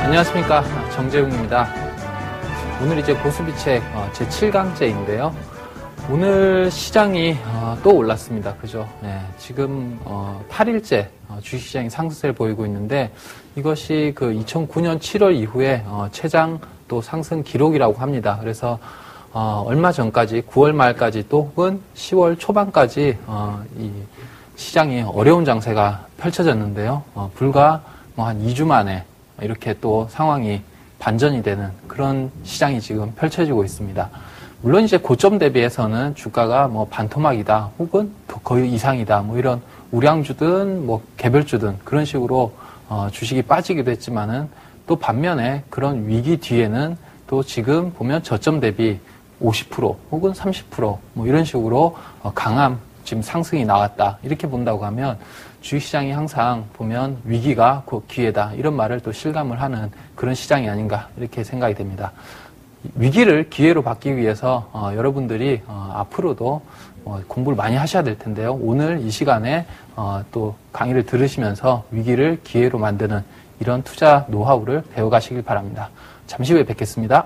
안녕하십니까, 정재웅입니다. 오늘 이제 고수비책 제7강째인데요. 오늘 시장이 또 올랐습니다. 그죠? 네, 지금 8일째 주식시장이 상승세를 보이고 있는데 이것이 그 2009년 7월 이후에 최장 또 상승 기록이라고 합니다. 그래서 얼마 전까지 9월 말까지 또 혹은 10월 초반까지 이 시장이 어려운 장세가 펼쳐졌는데요. 불과 한 2주 만에 이렇게 또 상황이 반전이 되는 그런 시장이 지금 펼쳐지고 있습니다. 물론 이제 고점 대비해서는 주가가 뭐 반토막이다 혹은 거의 이상이다 뭐 이런 우량주든 뭐 개별주든 그런 식으로 주식이 빠지기도 했지만은 또 반면에 그런 위기 뒤에는 또 지금 보면 저점 대비 50% 혹은 30% 이런 식으로 강한 지금 상승이 나왔다 이렇게 본다고 하면 주식시장이 항상 보면 위기가 곧 기회다 이런 말을 또 실감을 하는 그런 시장이 아닌가 이렇게 생각이 됩니다. 위기를 기회로 바뀌기 위해서 여러분들이 앞으로도 공부를 많이 하셔야 될 텐데요. 오늘 이 시간에 또 강의를 들으시면서 위기를 기회로 만드는 이런 투자 노하우를 배워가시길 바랍니다. 잠시 후에 뵙겠습니다.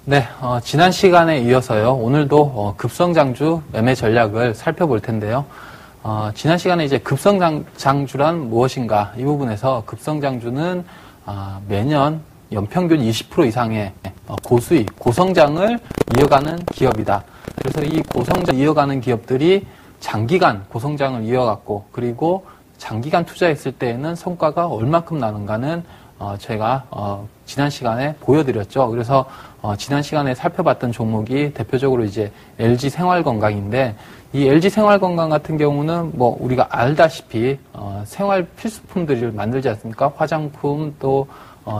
네, 지난 시간에 이어서요. 오늘도 급성장주 매매 전략을 살펴볼 텐데요. 지난 시간에 이제 급성장주란 무엇인가 이 부분에서 급성장주는 매년 연평균 20% 이상의 고수익, 고성장을 이어가는 기업이다. 그래서 이 고성장을 이어가는 기업들이 장기간 고성장을 이어갔고 그리고 장기간 투자했을 때에는 성과가 얼마큼 나는가는 제가 지난 시간에 보여드렸죠. 그래서 지난 시간에 살펴봤던 종목이 대표적으로 이제 LG 생활건강인데 이 LG 생활건강 같은 경우는 뭐 우리가 알다시피 생활 필수품들을 만들지 않습니까? 화장품 또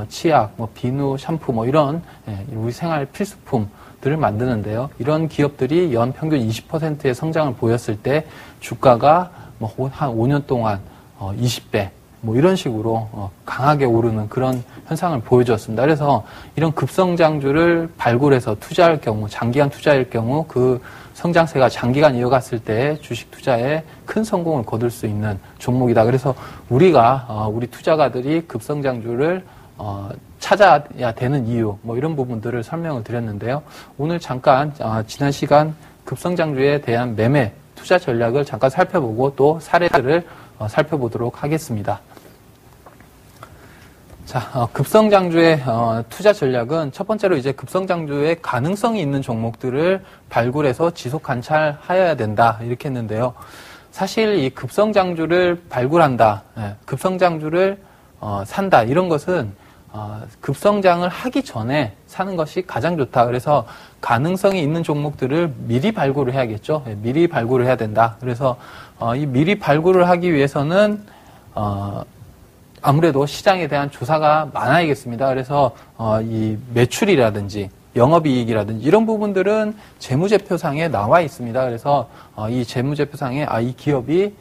치약, 뭐 비누, 샴푸 뭐 이런 우리 생활 필수품들을 만드는데요. 이런 기업들이 연평균 20%의 성장을 보였을 때 주가가 뭐 한 5년 동안 20배 뭐 이런 식으로 강하게 오르는 그런 현상을 보여주었습니다. 그래서 이런 급성장주를 발굴해서 투자할 경우, 장기간 투자할 경우 그 성장세가 장기간 이어갔을 때 주식 투자에 큰 성공을 거둘 수 있는 종목이다. 그래서 우리가 우리 투자가들이 급성장주를 찾아야 되는 이유, 뭐 이런 부분들을 설명을 드렸는데요. 오늘 잠깐 지난 시간 급성장주에 대한 매매 투자 전략을 잠깐 살펴보고 또 사례들을 살펴보도록 하겠습니다. 자, 급성장주의 투자 전략은 첫 번째로 이제 급성장주의 가능성이 있는 종목들을 발굴해서 지속 관찰하여야 된다 이렇게 했는데요. 사실 이 급성장주를 발굴한다, 급성장주를 산다 이런 것은 급성장을 하기 전에 사는 것이 가장 좋다. 그래서 가능성이 있는 종목들을 미리 발굴을 해야겠죠. 미리 발굴을 해야 된다. 그래서 이 미리 발굴을 하기 위해서는 아무래도 시장에 대한 조사가 많아야겠습니다. 그래서 이 매출이라든지 영업이익이라든지 이런 부분들은 재무제표상에 나와 있습니다. 그래서 이 재무제표상에 이 기업이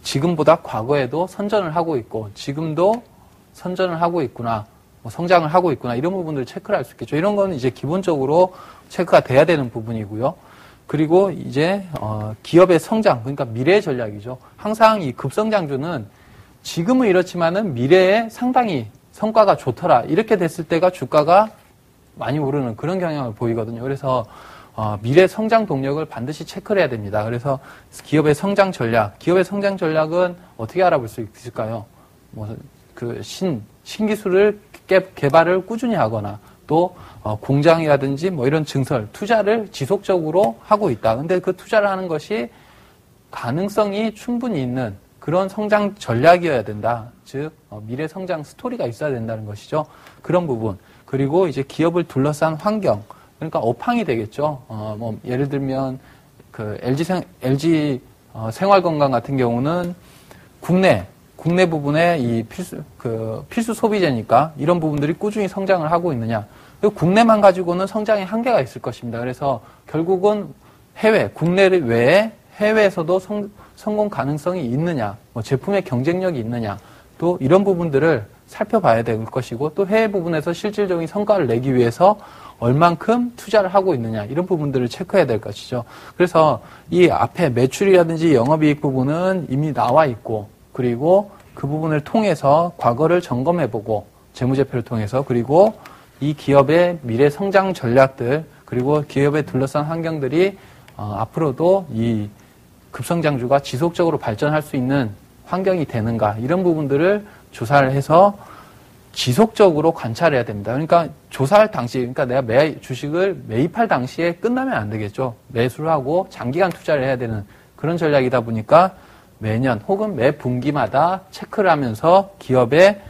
지금보다 과거에도 선전을 하고 있고 지금도 선전을 하고 있구나, 성장을 하고 있구나 이런 부분들을 체크를 할 수 있겠죠. 이런 거는 이제 기본적으로 체크가 돼야 되는 부분이고요. 그리고 이제 기업의 성장, 그러니까 미래 전략이죠. 항상 이 급성장주는 지금은 이렇지만은 미래에 상당히 성과가 좋더라 이렇게 됐을 때가 주가가 많이 오르는 그런 경향을 보이거든요. 그래서 미래 성장 동력을 반드시 체크를 해야 됩니다. 그래서 기업의 성장 전략은 어떻게 알아볼 수 있을까요? 신기술을 개발을 꾸준히 하거나 또 공장이라든지 뭐 이런 증설, 투자를 지속적으로 하고 있다. 근데 그 투자를 하는 것이 가능성이 충분히 있는 그런 성장 전략이어야 된다. 즉 미래 성장 스토리가 있어야 된다는 것이죠. 그런 부분. 그리고 이제 기업을 둘러싼 환경. 그러니까 업황이 되겠죠. 뭐 예를 들면 그 LG 생활건강 같은 경우는 국내 부분에 이 필수 소비재니까 이런 부분들이 꾸준히 성장을 하고 있느냐. 국내만 가지고는 성장의 한계가 있을 것입니다. 그래서 결국은 국내 외에 해외에서도 성공 가능성이 있느냐, 뭐 제품의 경쟁력이 있느냐, 또 이런 부분들을 살펴봐야 될 것이고, 또 해외 부분에서 실질적인 성과를 내기 위해서 얼만큼 투자를 하고 있느냐, 이런 부분들을 체크해야 될 것이죠. 그래서 이 앞에 매출이라든지 영업이익 부분은 이미 나와 있고, 그리고 그 부분을 통해서 과거를 점검해보고, 재무제표를 통해서, 그리고 이 기업의 미래 성장 전략들, 그리고 기업에 둘러싼 환경들이 앞으로도 이 급성장주가 지속적으로 발전할 수 있는 환경이 되는가, 이런 부분들을 조사를 해서 지속적으로 관찰해야 됩니다. 그러니까 조사할 당시, 그러니까 내가 주식을 매입할 당시에 끝나면 안 되겠죠. 매수를 하고 장기간 투자를 해야 되는 그런 전략이다 보니까 매년 혹은 매 분기마다 체크를 하면서 기업의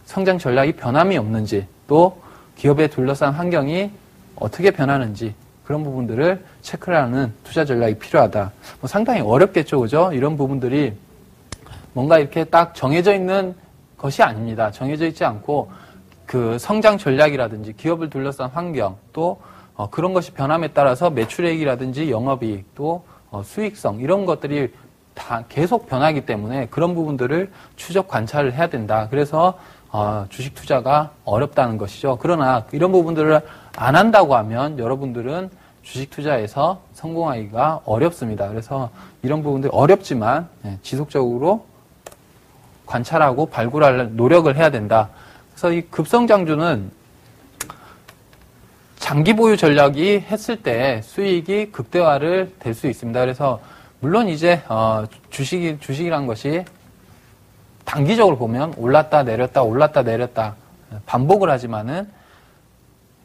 성장 전략이 변함이 없는지, 또 기업에 둘러싼 환경이 어떻게 변하는지, 그런 부분들을 체크를 하는 투자 전략이 필요하다. 뭐 상당히 어렵겠죠, 그죠? 이런 부분들이 뭔가 이렇게 딱 정해져 있는 것이 아닙니다. 정해져 있지 않고 그 성장 전략이라든지 기업을 둘러싼 환경, 또 그런 것이 변함에 따라서 매출액이라든지 영업이익, 또 수익성, 이런 것들이 다 계속 변하기 때문에 그런 부분들을 추적 관찰을 해야 된다. 그래서 주식 투자가 어렵다는 것이죠. 그러나 이런 부분들을 안 한다고 하면 여러분들은 주식 투자에서 성공하기가 어렵습니다. 그래서 이런 부분들 어렵지만 지속적으로 관찰하고 발굴할 노력을 해야 된다. 그래서 이 급성장주는 장기 보유 전략이 했을 때 수익이 극대화를 될 수 있습니다. 그래서 물론 이제 주식이란 것이 단기적으로 보면 올랐다 내렸다 올랐다 내렸다 반복을 하지만은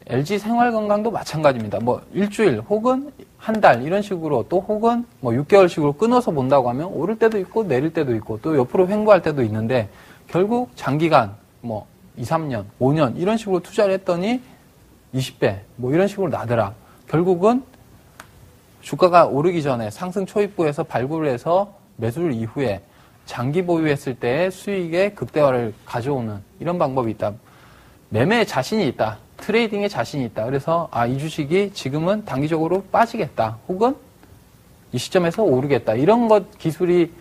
LG 생활건강도 마찬가지입니다. 뭐 일주일 혹은 한 달 이런 식으로, 또 혹은 뭐 6개월식으로 끊어서 본다고 하면 오를 때도 있고 내릴 때도 있고 또 옆으로 횡보할 때도 있는데, 결국 장기간 뭐 2, 3년, 5년 이런 식으로 투자를 했더니 20배 뭐 이런 식으로 나더라. 결국은 주가가 오르기 전에 상승 초입부에서 발굴을 해서 매수를 이후에 장기 보유했을 때의 수익의 극대화를 가져오는 이런 방법이 있다. 매매에 자신이 있다. 트레이딩에 자신이 있다. 그래서 이 주식이 지금은 단기적으로 빠지겠다. 혹은 이 시점에서 오르겠다. 이런 것 기술이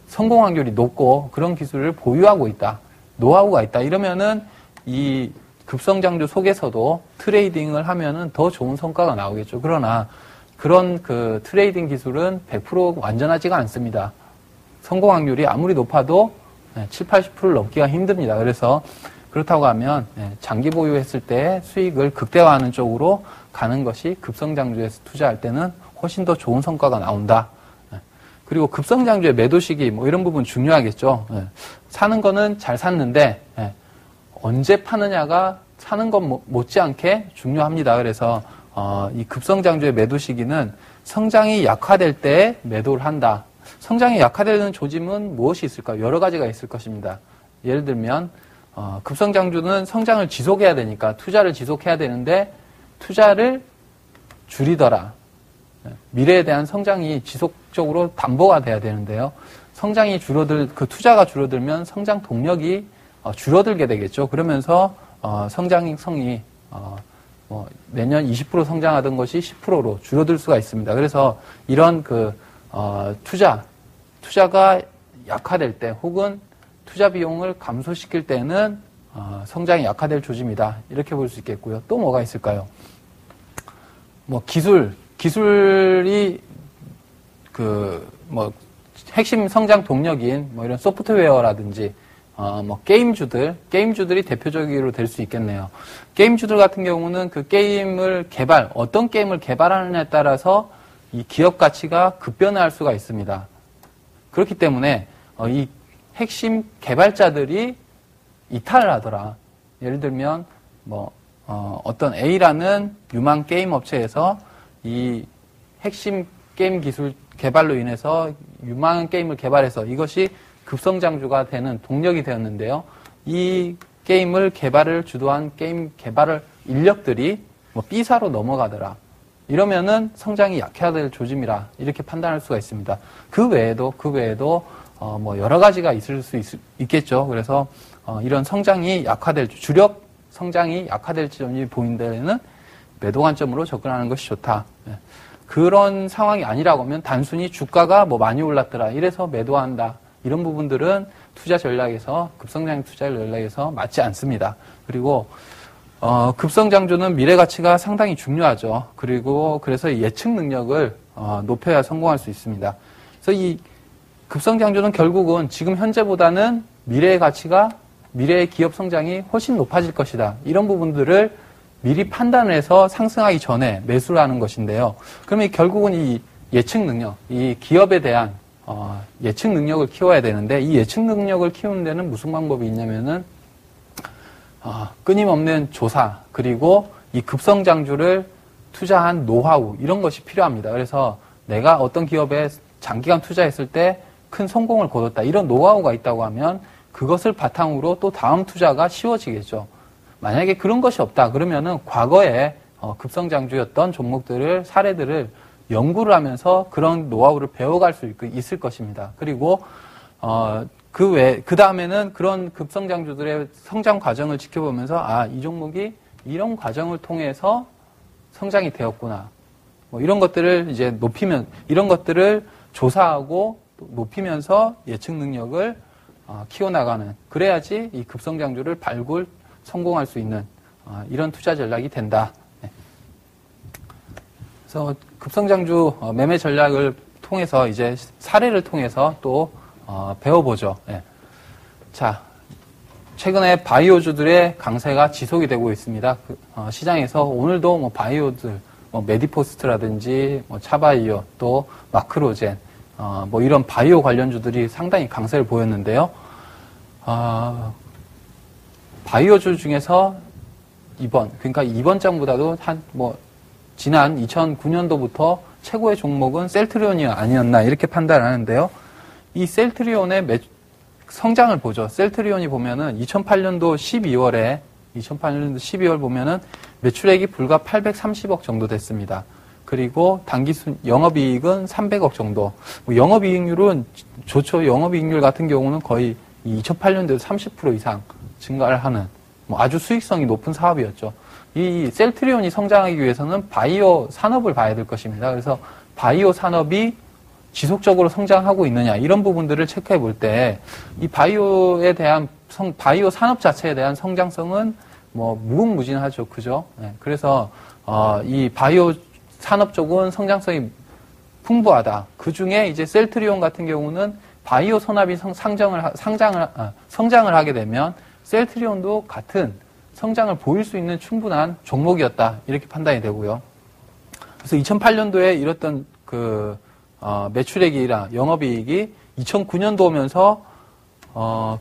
성공 확률이 높고 그런 기술을 보유하고 있다. 노하우가 있다. 이러면은 이 급성장주 속에서도 트레이딩을 하면은 더 좋은 성과가 나오겠죠. 그러나 그런 그 트레이딩 기술은 100% 완전하지가 않습니다. 성공 확률이 아무리 높아도 7, 80%를 넘기가 힘듭니다. 그래서 그렇다고 하면 장기 보유했을 때 수익을 극대화하는 쪽으로 가는 것이 급성장주에서 투자할 때는 훨씬 더 좋은 성과가 나온다. 그리고 급성장주의 매도 시기 뭐 이런 부분 중요하겠죠. 사는 거는 잘 샀는데 언제 파느냐가 사는 것 못지않게 중요합니다. 그래서 이 급성장주의 매도 시기는 성장이 약화될 때 매도를 한다. 성장이 약화되는 조짐은 무엇이 있을까요? 여러 가지가 있을 것입니다. 예를 들면 급성장주는 성장을 지속해야 되니까 투자를 지속해야 되는데 투자를 줄이더라. 미래에 대한 성장이 지속적으로 담보가 돼야 되는데요. 성장이 그 투자가 줄어들면 성장 동력이 줄어들게 되겠죠. 그러면서 성장성이 매년 20% 성장하던 것이 10%로 줄어들 수가 있습니다. 그래서 이런 투자가 약화될 때 혹은 투자 비용을 감소시킬 때는 성장이 약화될 조짐이다. 이렇게 볼 수 있겠고요. 또 뭐가 있을까요? 뭐 기술이 핵심 성장 동력인 뭐 이런 소프트웨어라든지 뭐 게임주들이 대표적으로 될 수 있겠네요. 게임주들 같은 경우는 그 어떤 게임을 개발하느냐에 따라서 이 기업 가치가 급변할 수가 있습니다. 그렇기 때문에 이 핵심 개발자들이 이탈을 하더라. 예를 들면 어떤 A라는 유망 게임 업체에서 이 핵심 게임 기술 개발로 인해서 유망한 게임을 개발해서 이것이 급성장주가 되는 동력이 되었는데요. 이 게임을 개발을 주도한 게임 개발 인력들이 B사로 넘어가더라. 이러면은 성장이 약화될 조짐이라 이렇게 판단할 수가 있습니다. 그 외에도 여러 가지가 있을 수 있겠죠. 그래서 이런 성장이 주력 성장이 약화될 점이 보인 데에는 매도 관점으로 접근하는 것이 좋다. 그런 상황이 아니라고 하면 단순히 주가가 뭐 많이 올랐더라 이래서 매도한다 이런 부분들은 투자 전략에서 급성장 투자 전략에서 맞지 않습니다. 그리고 급성장주는 미래 가치가 상당히 중요하죠. 그리고 그래서 예측 능력을 높여야 성공할 수 있습니다. 그래서 이 급성장주는 결국은 지금 현재보다는 미래의 가치가 미래의 기업 성장이 훨씬 높아질 것이다. 이런 부분들을 미리 판단을 해서 상승하기 전에 매수를 하는 것인데요. 그러면 결국은 이 예측 능력, 이 기업에 대한 예측 능력을 키워야 되는데 이 예측 능력을 키우는 데는 무슨 방법이 있냐면은 끊임없는 조사 그리고 이 급성장주를 투자한 노하우 이런 것이 필요합니다. 그래서 내가 어떤 기업에 장기간 투자했을 때 큰 성공을 거뒀다 이런 노하우가 있다고 하면 그것을 바탕으로 또 다음 투자가 쉬워지겠죠. 만약에 그런 것이 없다 그러면은 과거에 급성장주였던 종목들을 사례들을 연구를 하면서 그런 노하우를 배워갈 수 있을 것입니다. 그리고 그 다음에는 그런 급성장주들의 성장 과정을 지켜보면서 이 종목이 이런 과정을 통해서 성장이 되었구나. 뭐 이런 것들을 이제 이런 것들을 조사하고 또 높이면서 예측 능력을 키워나가는 그래야지 이 급성장주를 성공할 수 있는 이런 투자 전략이 된다. 네. 그래서 급성장주 매매 전략을 통해서 이제 사례를 통해서 또 배워보죠. 네. 자, 최근에 바이오주들의 강세가 지속이 되고 있습니다. 시장에서 오늘도 뭐 바이오들, 메디포스트라든지 차바이오, 또 마크로젠, 뭐 이런 바이오 관련주들이 상당히 강세를 보였는데요. 바이오주 중에서 그러니까 이번 장보다도 지난 2009년도부터 최고의 종목은 셀트리온이 아니었나 이렇게 판단하는데요. 이 셀트리온의 성장을 보죠. 셀트리온이 보면은 2008년도 12월 보면은 매출액이 불과 830억 정도 됐습니다. 그리고 영업이익은 300억 정도. 영업이익률은 좋죠. 영업이익률 같은 경우는 거의 2008년도에 30% 이상 증가를 하는 아주 수익성이 높은 사업이었죠. 이 셀트리온이 성장하기 위해서는 바이오 산업을 봐야 될 것입니다. 그래서 바이오 산업이 지속적으로 성장하고 있느냐 이런 부분들을 체크해 볼 때 이 바이오에 대한 바이오 산업 자체에 대한 성장성은 무궁무진하죠. 그죠? 네. 그래서 이 바이오 산업 쪽은 성장성이 풍부하다. 그 중에 이제 셀트리온 같은 경우는 바이오 산업이 성장을 하게 되면 셀트리온도 같은 성장을 보일 수 있는 충분한 종목이었다. 이렇게 판단이 되고요. 그래서 2008년도에 이랬던 매출액이랑 영업이익이 2009년도 오면서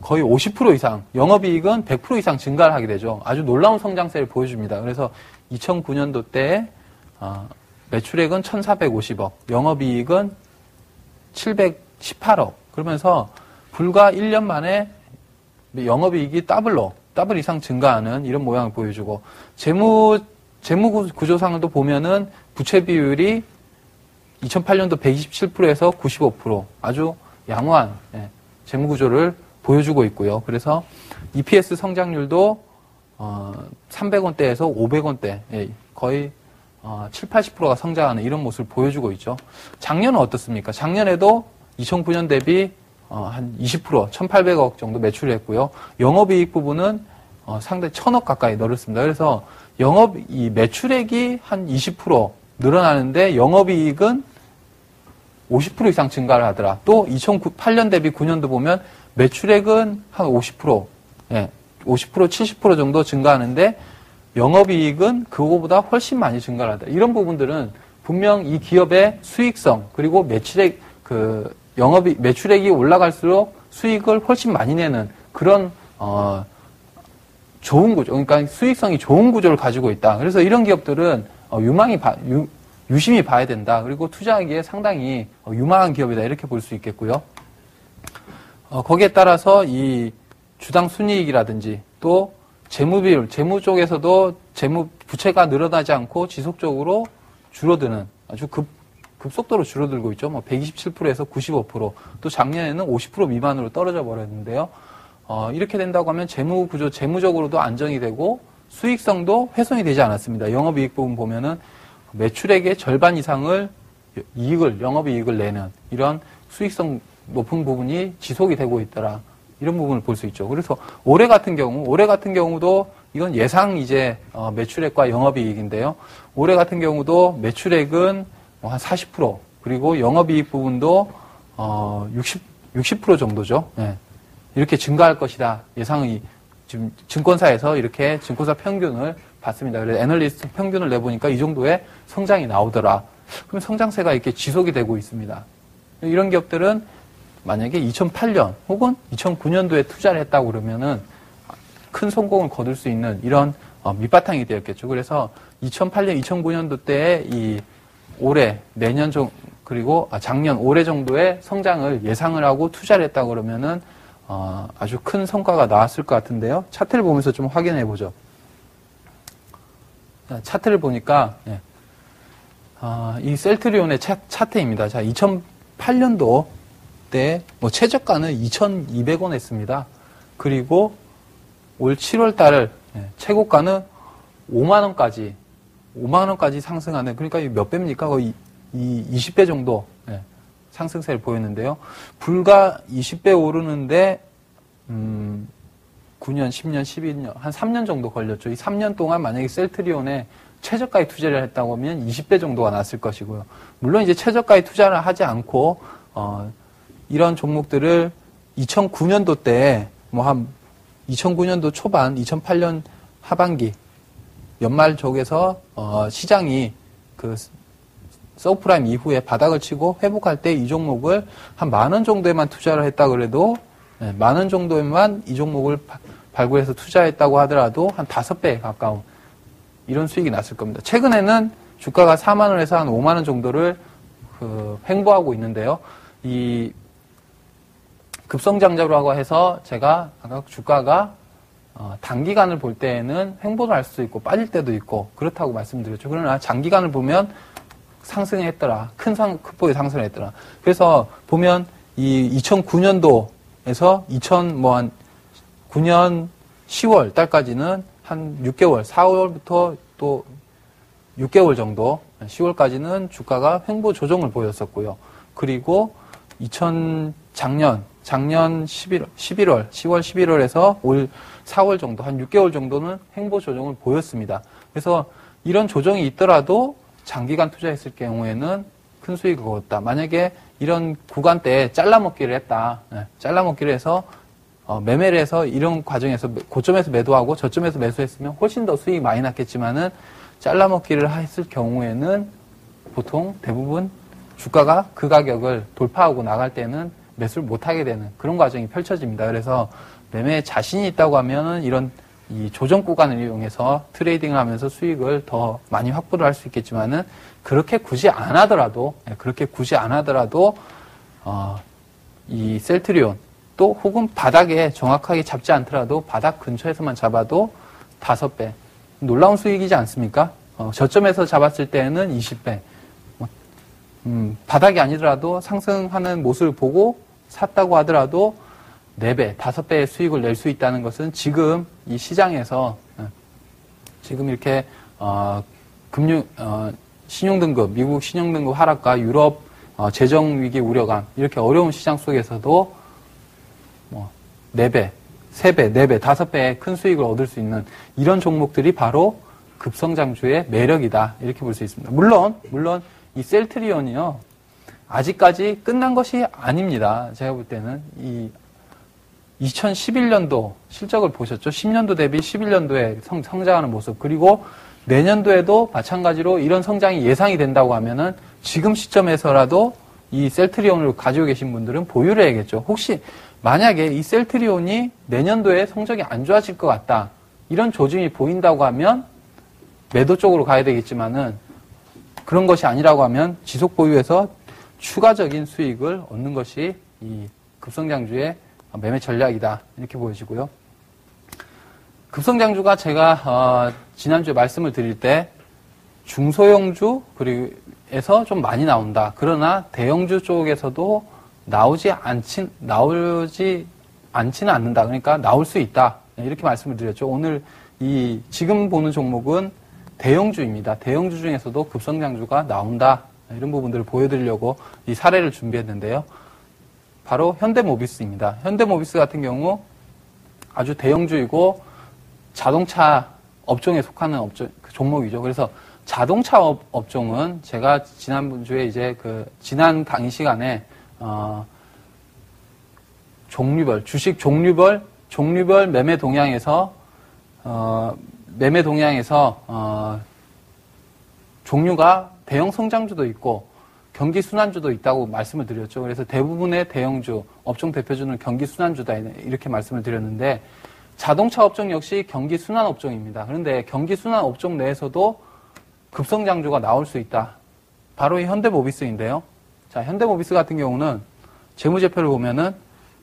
거의 50% 이상, 영업이익은 100% 이상 증가를 하게 되죠. 아주 놀라운 성장세를 보여줍니다. 그래서 2009년도 때 매출액은 1,450억, 영업이익은 718억. 그러면서 불과 1년 만에 영업이익이 더블 이상 증가하는 이런 모양을 보여주고 재무 구조상도 보면은 부채 비율이 2008년도 127%에서 95% 아주 양호한 재무 구조를 보여주고 있고요. 그래서 EPS 성장률도 300원대에서 500원대 거의 70~80%가 성장하는 이런 모습을 보여주고 있죠. 작년은 어떻습니까? 작년에도 2009년 대비 한 20%, 1,800억 정도 매출을 했고요. 영업이익 부분은 상당히 1,000억 가까이 늘었습니다. 그래서 이 매출액이 한 20% 늘어나는데 영업이익은 50% 이상 증가를 하더라. 또 2008년 대비 9년도 보면 매출액은 한 50%, 70% 정도 증가하는데 영업이익은 그거보다 훨씬 많이 증가를 하더라. 이런 부분들은 분명 이 기업의 수익성 그리고 매출액이 올라갈수록 수익을 훨씬 많이 내는 그런 좋은 구조, 그러니까 수익성이 좋은 구조를 가지고 있다. 그래서 이런 기업들은 유심히 봐야 된다. 그리고 투자하기에 상당히 유망한 기업이다. 이렇게 볼 수 있겠고요. 거기에 따라서 이 주당 순이익이라든지 또 재무 비율, 재무 쪽에서도 부채가 늘어나지 않고 지속적으로 줄어드는 아주 급속도로 줄어들고 있죠. 127%에서 95%, 또 작년에는 50% 미만으로 떨어져 버렸는데요. 이렇게 된다고 하면 재무적으로도 안정이 되고 수익성도 훼손이 되지 않았습니다. 영업이익 부분 보면은 매출액의 절반 이상을 영업이익을 내는 이런 수익성 높은 부분이 지속이 되고 있더라. 이런 부분을 볼 수 있죠. 그래서 올해 같은 경우도 이건 예상 이제 매출액과 영업이익인데요. 올해 같은 경우도 매출액은 한 40%, 그리고 영업이익 부분도 60% 정도죠. 네. 이렇게 증가할 것이다. 예상이 지금 증권사에서 이렇게 증권사 평균을 봤습니다. 그래서 애널리스트 평균을 내보니까 이 정도의 성장이 나오더라. 그럼 성장세가 이렇게 지속이 되고 있습니다. 이런 기업들은 만약에 2008년 혹은 2009년도에 투자를 했다고 그러면은 큰 성공을 거둘 수 있는 이런 밑바탕이 되었겠죠. 그래서 2008년, 2009년도 때에 이 올해, 내년 그리고 작년, 올해 정도의 성장을 예상을 하고 투자를 했다고 그러면은 아주 큰 성과가 나왔을 것 같은데요. 차트를 보면서 좀 확인해 보죠. 차트를 보니까 이 셀트리온의 차트입니다. 자, 2008년도 때 최저가는 2,200원 했습니다. 그리고 올 7월 달을 최고가는 5만 원까지 상승하는, 그러니까 몇 배입니까? 거의 20배 정도 상승세를 보였는데요. 불과 20배 오르는데 9년, 10년, 12년, 한 3년 정도 걸렸죠. 이 3년 동안 만약에 셀트리온에 최저가에 투자를 했다고 하면 20배 정도가 났을 것이고요. 물론 이제 최저가에 투자를 하지 않고 이런 종목들을 2009년도 때 한 2009년도 초반, 2008년 하반기 연말 쪽에서 시장이 그 서브프라임 이후에 바닥을 치고 회복할 때 이 종목을 한 10,000원 정도에만 투자를 했다 그래도 10,000원 정도에만 이 종목을 발굴해서 투자했다고 하더라도 한 5배에 가까운 이런 수익이 났을 겁니다. 최근에는 주가가 4만 원에서 한 5만 원 정도를 횡보하고 있는데요. 이 급성장자라고 해서 제가 아까 주가가 단기간을 볼 때에는 횡보를 할 수도 있고 빠질 때도 있고 그렇다고 말씀드렸죠. 그러나 장기간을 보면 상승했더라. 큰 폭의 상승을 했더라. 그래서 보면 이 2009년도에서 2009년 10월 달까지는 한 6개월, 4월부터 또 6개월 정도, 10월까지는 주가가 횡보 조정을 보였었고요. 그리고 작년 11월, 10월, 11월에서 올 4월 정도, 한 6개월 정도는 횡보 조정을 보였습니다. 그래서 이런 조정이 있더라도 장기간 투자했을 경우에는 큰 수익을 거뒀다. 만약에 이런 구간대에 잘라먹기를 했다. 잘라먹기를 해서 매매를 해서 이런 과정에서 고점에서 매도하고 저점에서 매수했으면 훨씬 더 수익이 많이 났겠지만은 잘라먹기를 했을 경우에는 보통 대부분 주가가 그 가격을 돌파하고 나갈 때는 매수를 못하게 되는 그런 과정이 펼쳐집니다. 그래서 매매에 자신이 있다고 하면은 이런 이 조정 구간을 이용해서 트레이딩을 하면서 수익을 더 많이 확보를 할 수 있겠지만은 그렇게 굳이 안 하더라도 이 셀트리온 또 혹은 바닥에 정확하게 잡지 않더라도 바닥 근처에서만 잡아도 5배 놀라운 수익이지 않습니까? 저점에서 잡았을 때는 20배 바닥이 아니더라도 상승하는 모습을 보고 샀다고 하더라도 4배, 5배의 수익을 낼 수 있다는 것은 지금 이 시장에서 지금 이렇게 신용등급, 미국 신용등급 하락과 유럽 재정위기 우려감 이렇게 어려운 시장 속에서도 4배, 3배, 4배, 5배의 큰 수익을 얻을 수 있는 이런 종목들이 바로 급성장주의 매력이다 이렇게 볼 수 있습니다. 물론 이 셀트리온이요 아직까지 끝난 것이 아닙니다. 제가 볼 때는 이 2011년도 실적을 보셨죠? 10년도 대비 11년도에 성장하는 모습 그리고 내년도에도 마찬가지로 이런 성장이 예상이 된다고 하면은 지금 시점에서라도 이 셀트리온을 가지고 계신 분들은 보유를 해야겠죠. 혹시 만약에 이 셀트리온이 내년도에 성적이 안 좋아질 것 같다 이런 조짐이 보인다고 하면 매도 쪽으로 가야 되겠지만은 그런 것이 아니라고 하면 지속 보유해서 추가적인 수익을 얻는 것이 이 급성장주의 매매 전략이다 이렇게 보여지고요. 급성장주가 제가 지난주에 말씀을 드릴 때 중소형주 그리고에서 좀 많이 나온다. 그러나 대형주 쪽에서도 나오지 않지는 않는다. 그러니까 나올 수 있다. 이렇게 말씀을 드렸죠. 오늘 지금 보는 종목은 대형주입니다. 대형주 중에서도 급성장주가 나온다. 이런 부분들을 보여드리려고 이 사례를 준비했는데요. 바로 현대모비스입니다. 현대모비스 같은 경우 아주 대형주이고 자동차 업종에 속하는 종목이죠. 그래서 자동차 업종은 제가 지난주에 이제 지난 강의 시간에 주식 종류별 매매 동향에서 종류가 대형 성장주도 있고 경기 순환주도 있다고 말씀을 드렸죠. 그래서 대부분의 대형주, 업종 대표주는 경기 순환주다 이렇게 말씀을 드렸는데 자동차 업종 역시 경기 순환 업종입니다. 그런데 경기 순환 업종 내에서도 급성장주가 나올 수 있다. 바로 이 현대모비스인데요. 자, 현대모비스 같은 경우는 재무제표를 보면은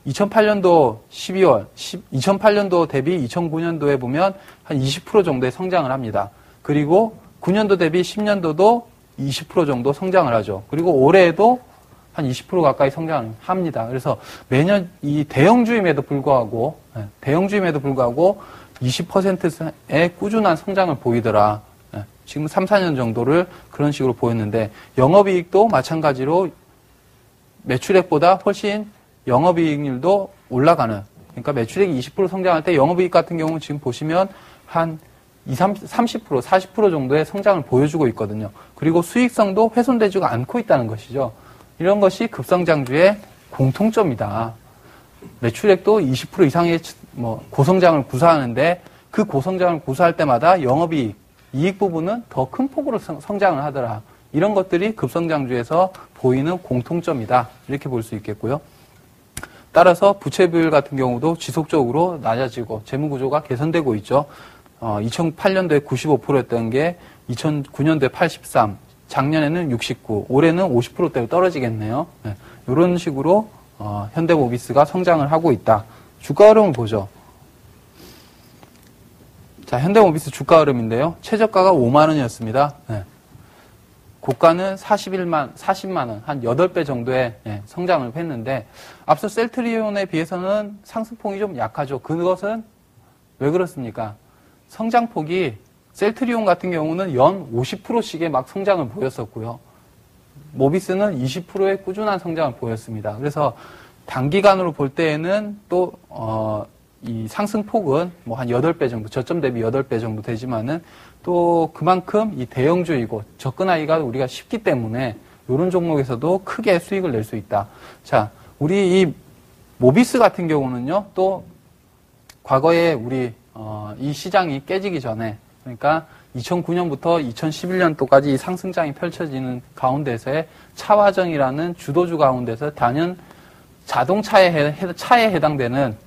2008년도 12월, 2008년도 대비 2009년도에 보면 한 20% 정도의 성장을 합니다. 그리고 9년도 대비 10년도도 20% 정도 성장을 하죠. 그리고 올해에도 한 20% 가까이 성장을 합니다. 그래서 매년 이 대형주임에도 불구하고 20%의 꾸준한 성장을 보이더라. 지금 3, 4년 정도를 그런 식으로 보였는데 영업이익도 마찬가지로 매출액보다 훨씬 영업이익률도 올라가는, 그러니까 매출액이 20% 성장할 때 영업이익 같은 경우는 지금 보시면 한 30%, 40% 정도의 성장을 보여주고 있거든요. 그리고 수익성도 훼손되지가 않고 있다는 것이죠. 이런 것이 급성장주의 공통점이다. 매출액도 20% 이상의 고성장을 구사하는데 그 고성장을 구사할 때마다 영업이익, 이익 부분은 더 큰 폭으로 성장을 하더라. 이런 것들이 급성장주에서 보이는 공통점이다. 이렇게 볼 수 있겠고요. 따라서 부채 비율 같은 경우도 지속적으로 낮아지고 재무구조가 개선되고 있죠. 2008년도에 95%였던 게 2009년도에 83, 작년에는 69, 올해는 50%대로 떨어지겠네요. 이런 식으로 현대모비스가 성장을 하고 있다. 주가 흐름을 보죠. 자, 현대모비스 주가 흐름인데요. 최저가가 5만 원이었습니다. 고가는 40만 원, 한 8배 정도의 성장을 했는데 앞서 셀트리온에 비해서는 상승폭이 좀 약하죠. 그것은 왜 그렇습니까? 성장폭이 셀트리온 같은 경우는 연 50%씩의 막 성장을 보였었고요. 모비스는 20%의 꾸준한 성장을 보였습니다. 그래서 단기간으로 볼 때에는 또 이 상승폭은 뭐 한 8배 정도, 저점 대비 8배 정도 되지만은 또 그만큼 이 대형주이고 접근하기가 우리가 쉽기 때문에 이런 종목에서도 크게 수익을 낼 수 있다. 자, 우리 이 모비스 같은 경우는요, 또 과거에 우리 이 시장이 깨지기 전에, 그러니까 2009년부터 2011년도까지 이 상승장이 펼쳐지는 가운데서의 차화정이라는 주도주 가운데서 단연 자동차에 차에 해당되는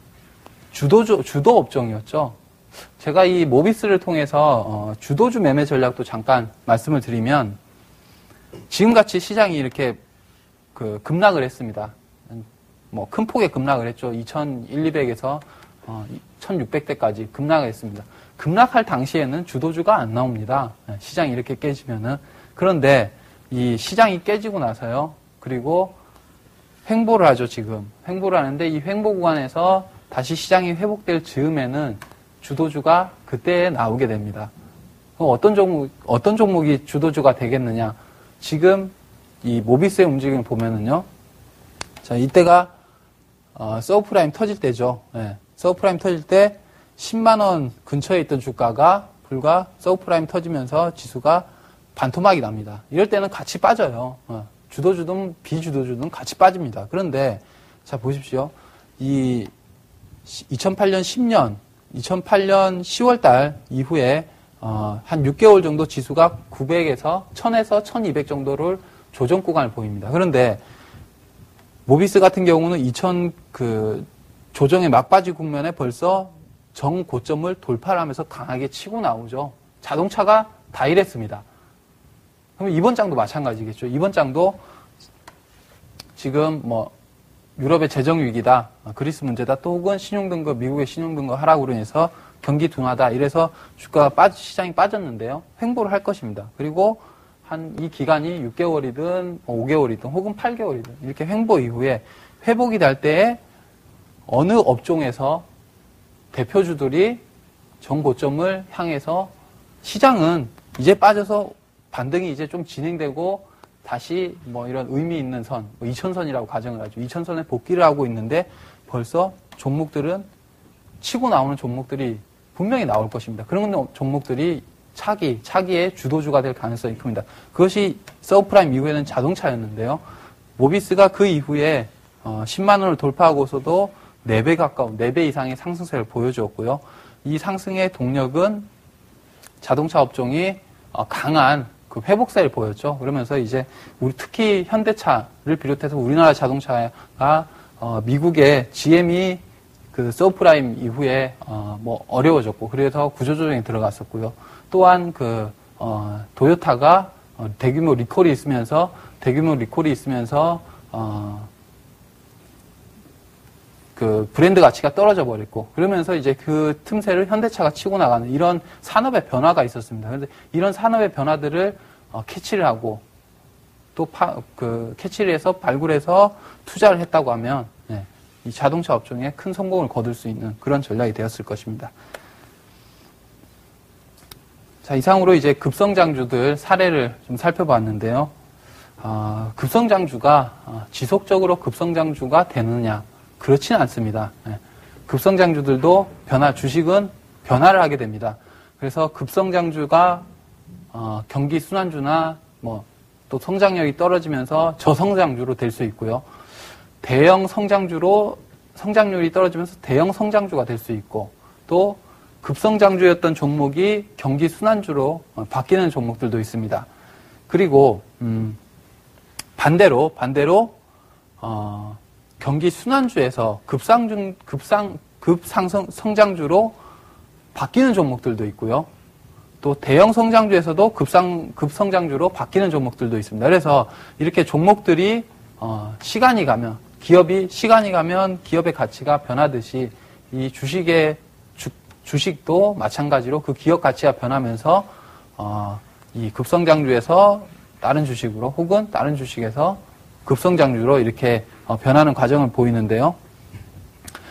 주도 업종이었죠. 제가 이 모비스를 통해서 주도주 매매 전략도 잠깐 말씀을 드리면 지금같이 시장이 이렇게 급락을 했습니다. 뭐 큰 폭의 급락을 했죠. 2100에서 1600대까지 급락을 했습니다. 급락할 당시에는 주도주가 안 나옵니다. 시장이 이렇게 깨지면은. 그런데 이 시장이 깨지고 나서요. 그리고 횡보를 하죠, 지금. 횡보를 하는데 이 횡보 구간에서 다시 시장이 회복될 즈음에는 주도주가 그때 나오게 됩니다. 그럼 어떤 종목이 주도주가 되겠느냐? 지금 이 모비스의 움직임을 보면은요. 자, 이때가 서브프라임 터질 때죠. 서브프라임 터질 때 10만 원 근처에 있던 주가가 불과 서브프라임 터지면서 지수가 반토막이 납니다. 이럴 때는 같이 빠져요. 주도주든 비주도주든 같이 빠집니다. 그런데 자, 보십시오. 이 2008년 10월 달 이후에 한 6개월 정도 지수가 900에서 1000에서 1200 정도를 조정 구간을 보입니다. 그런데 모비스 같은 경우는 조정의 막바지 국면에 벌써 정고점을 돌파를 하면서 강하게 치고 나오죠. 자동차가 다 이랬습니다. 그럼 이번 장도 마찬가지겠죠. 이번 장도 지금 뭐 유럽의 재정 위기다, 그리스 문제다, 또 혹은 신용등급, 미국의 신용등급 하락으로 인해서 경기 둔화다. 이래서 주가가 시장이 빠졌는데요. 횡보를 할 것입니다. 그리고 한 이 기간이 6개월이든 5개월이든 혹은 8개월이든 이렇게 횡보 이후에 회복이 될 때에 어느 업종에서 대표주들이 정고점을 향해서 시장은 이제 빠져서 반등이 이제 좀 진행되고 다시 뭐 이런 의미 있는 선, 뭐 2000선이라고 가정을 하죠. 2000선에 복귀를 하고 있는데 벌써 종목들은 치고 나오는 종목들이 분명히 나올 것입니다. 그런 종목들이 차기의 주도주가 될 가능성이 큽니다. 그것이 서브프라임 이후에는 자동차였는데요. 모비스가 그 이후에 10만 원을 돌파하고서도 4배 가까운, 4배 이상의 상승세를 보여주었고요. 이 상승의 동력은 자동차 업종이 강한 그 회복세를 보였죠. 그러면서 이제 특히 현대차를 비롯해서 우리나라 자동차가 미국의 GM이 그 서브프라임 이후에 뭐 어려워졌고 그래서 구조조정에 들어갔었고요. 또한 그 도요타가 대규모 리콜이 있으면서 그 브랜드 가치가 떨어져 버렸고 그러면서 이제 그 틈새를 현대차가 치고 나가는 이런 산업의 변화가 있었습니다. 그런데 이런 산업의 변화들을 캐치를 하고 또 캐치를 해서 발굴해서 투자를 했다고 하면 이 자동차 업종에 큰 성공을 거둘 수 있는 그런 전략이 되었을 것입니다. 자, 이상으로 이제 급성장주들 사례를 좀 살펴봤는데요. 급성장주가 지속적으로 급성장주가 되느냐? 그렇지는 않습니다. 급성장주들도 주식은 변화를 하게 됩니다. 그래서 급성장주가 경기 순환주나 뭐 또 성장력이 떨어지면서 저성장주로 될 수 있고요. 대형 성장주로 성장률이 떨어지면서 대형 성장주가 될 수 있고 또 급성장주였던 종목이 경기 순환주로 바뀌는 종목들도 있습니다. 그리고 반대로 경기 순환주에서 급성장주로 바뀌는 종목들도 있고요. 또 대형 성장주에서도 급성장주로 바뀌는 종목들도 있습니다. 그래서 이렇게 종목들이 시간이 가면 기업의 가치가 변하듯이 이 주식도 마찬가지로 그 기업 가치가 변하면서 이 급성장주에서 다른 주식으로 혹은 다른 주식에서 급성장주로 이렇게 변하는 과정을 보이는데요.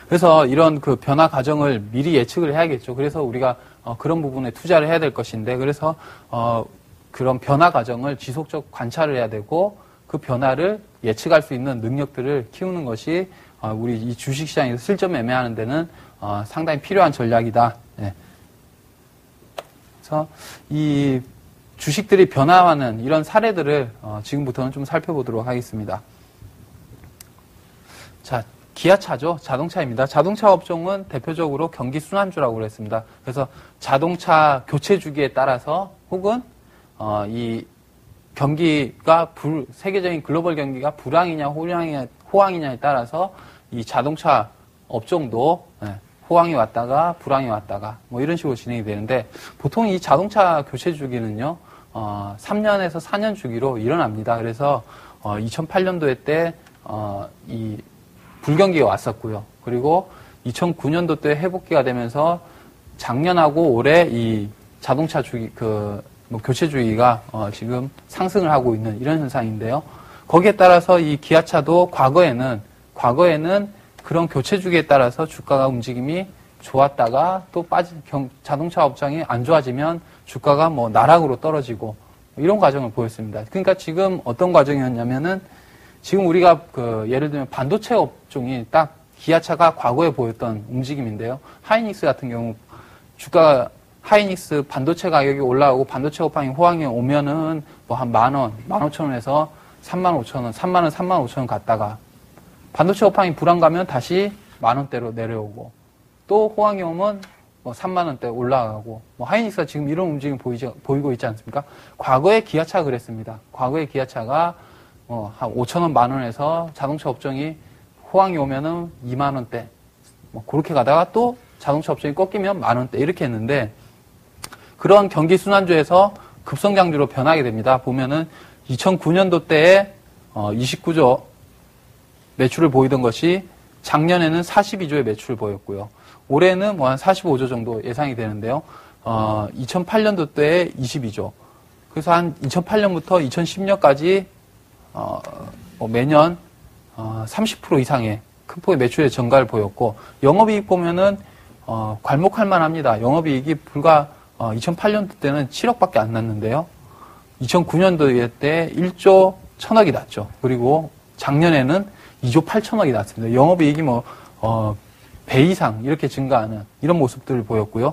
그래서 이런 그 변화 과정을 미리 예측을 해야겠죠. 그래서 우리가 그런 부분에 투자를 해야 될 것인데 그래서 그런 변화 과정을 지속적 관찰을 해야 되고 그 변화를 예측할 수 있는 능력들을 키우는 것이 우리 이 주식시장에서 실점 매매하는 데는 상당히 필요한 전략이다. 네. 그래서 이 주식들이 변화하는 이런 사례들을 지금부터는 좀 살펴보도록 하겠습니다. 자, 기아차죠. 자동차입니다. 자동차 업종은 대표적으로 경기 순환주라고 그랬습니다. 그래서 자동차 교체 주기에 따라서 혹은 이 경기가 세계적인 글로벌 경기가 불황이냐 호황이냐에 따라서 이 자동차 업종도 호황이 왔다가 불황이 왔다가 뭐 이런 식으로 진행이 되는데 보통 이 자동차 교체 주기는요 3년에서 4년 주기로 일어납니다. 그래서 2008년도에 때 이 불경기가 왔었고요. 그리고 2009년도 때 회복기가 되면서 작년하고 올해 이 자동차 주기 교체 주기가 지금 상승을 하고 있는 이런 현상인데요. 거기에 따라서 이 기아차도 과거에는 그런 교체 주기에 따라서 주가가 움직임이 좋았다가 또 자동차 업장이 안 좋아지면 주가가 뭐 나락으로 떨어지고 이런 과정을 보였습니다. 그러니까 지금 어떤 과정이었냐면은 지금 우리가 예를 들면 반도체 업종이 딱 기아차가 과거에 보였던 움직임인데요. 하이닉스 같은 경우 하이닉스 반도체 가격이 올라오고 반도체 업황이 호황이 오면은 뭐 한 10,000원, 15,000원에서 35,000원, 3만원, 35,000원 갔다가 반도체 업황이 불안 가면 다시 10,000원대로 내려오고 또 호황이 오면 뭐 3만원대 올라가고 뭐 하이닉스가 지금 이런 움직임 보이고 있지 않습니까? 과거에 기아차가 그랬습니다. 과거에 기아차가 한 5,000원, 10,000원에서 자동차 업종이 호황이 오면은 2만원대 뭐 그렇게 가다가 또 자동차 업종이 꺾이면 10,000원대 이렇게 했는데 그런 경기 순환주에서 급성장주로 변하게 됩니다. 보면은 2009년도 때에 29조 매출을 보이던 것이 작년에는 42조의 매출을 보였고요. 올해는 뭐 한 45조 정도 예상이 되는데요. 2008년도 때에 22조. 그래서 한 2008년부터 2010년까지 매년 30% 이상의 큰 폭의 매출의 증가를 보였고 영업이익 보면은 괄목할 만합니다. 영업이익이 불과 2008년도 때는 7억밖에 안 났는데요. 2009년도에 때 1조 1000억이 났죠. 그리고 작년에는 2조 8천억이 났습니다. 영업이익이 배 이상 이렇게 증가하는 이런 모습들을 보였고요.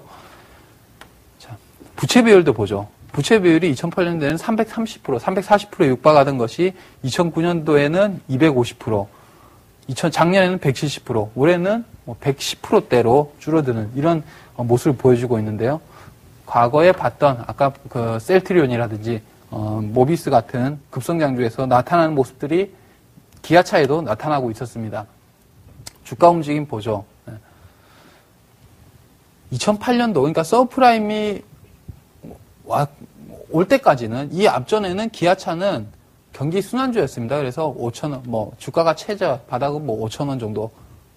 자, 부채 비율도 보죠. 부채 비율이 2008년도에는 330%, 340%에 육박하던 것이 2009년도에는 250%, 작년에는 170%, 올해는 110%대로 줄어드는 이런 모습을 보여주고 있는데요. 과거에 봤던 아까 그 셀트리온이라든지 모비스 같은 급성장주에서 나타나는 모습들이 기아차에도 나타나고 있었습니다. 주가 움직임 보죠. 2008년도, 그러니까 서브프라임이 올 때까지는, 이 앞전에는 기아차는 경기 순환주였습니다. 그래서 5,000원, 주가가 최저, 바닥은 5,000원 정도,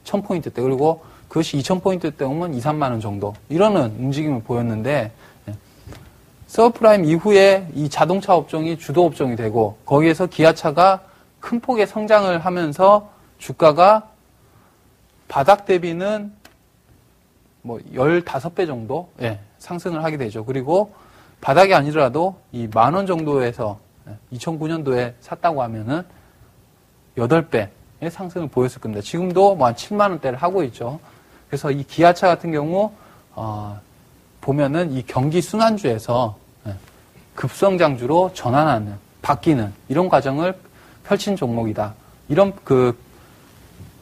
1000포인트대, 그리고 그것이 2000포인트대 오면 2, 3만원 정도, 이러는 움직임을 보였는데, 서브프라임 이후에 이 자동차 업종이 주도 업종이 되고, 거기에서 기아차가 큰 폭의 성장을 하면서 주가가 바닥 대비는 15배 정도 상승을 하게 되죠. 그리고 바닥이 아니더라도 이 10,000원 정도에서 2009년도에 샀다고 하면은 8배의 상승을 보였을 겁니다. 지금도 한 7만원대를 하고 있죠. 그래서 이 기아차 같은 경우 보면은 이 경기 순환주에서 급성장주로 전환하는, 바뀌는 이런 과정을 펼친 종목이다. 이런